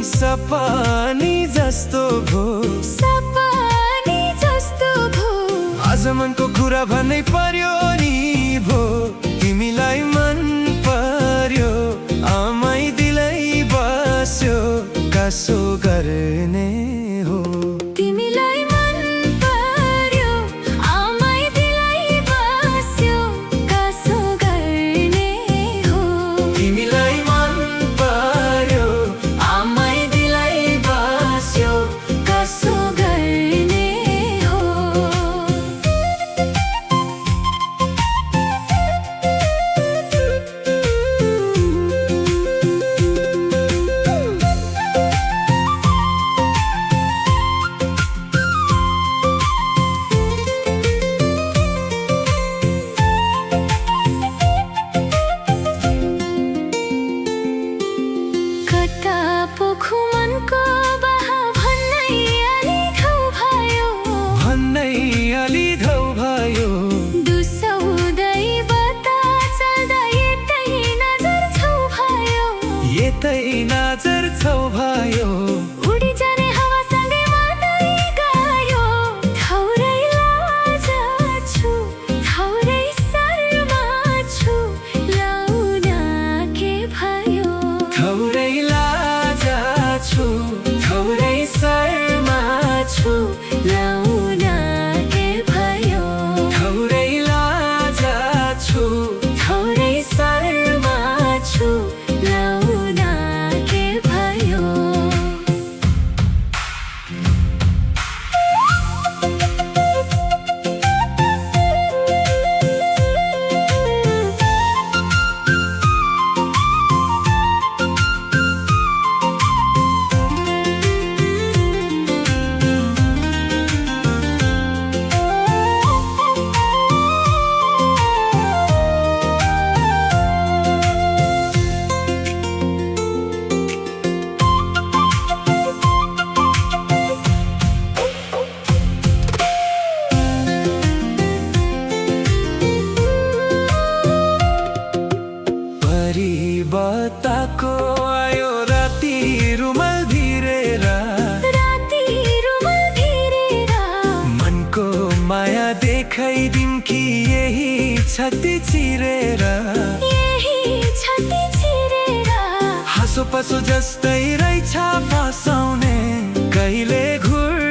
सपानी जस्तो भो आज मनको कुरा भन्नै पर्यो नि भो तिमीलाई मन पर्यो आमै दिलै बस्यो कसो गर्ने हो तिमीलाई मन पर्यो आमै दिलै बस्यो कसो गर्ने हो तिमीलाई मन पर्यो आमै दिलै बस्यो कसो गर्ने हो कता पोखु मनको बहा भन्नै अलि धौ भयो भन्नै अलि धौ भयो दुसौदै बता चल्दा यतै नजर छौ भयो यतै नजर छौ भयो उडी जाने हावासँगै मनै गयो थौरै लाज छु थौरै शर्मा छु लाउन के भयो थौरै लाज छु थौरै शर्मा छु लाउन के भयो थौरै लाज छु थौरै शर्मा छु लाउन के भयो बताको आयो राति रुमाल भिरेर राति रुमाल भिरेर मनको माया देखाइदिम कि यही छति चिरेर यही छति चिरेर हाँसो पसो जस्तै रहेछ फसाउने कहिले घुर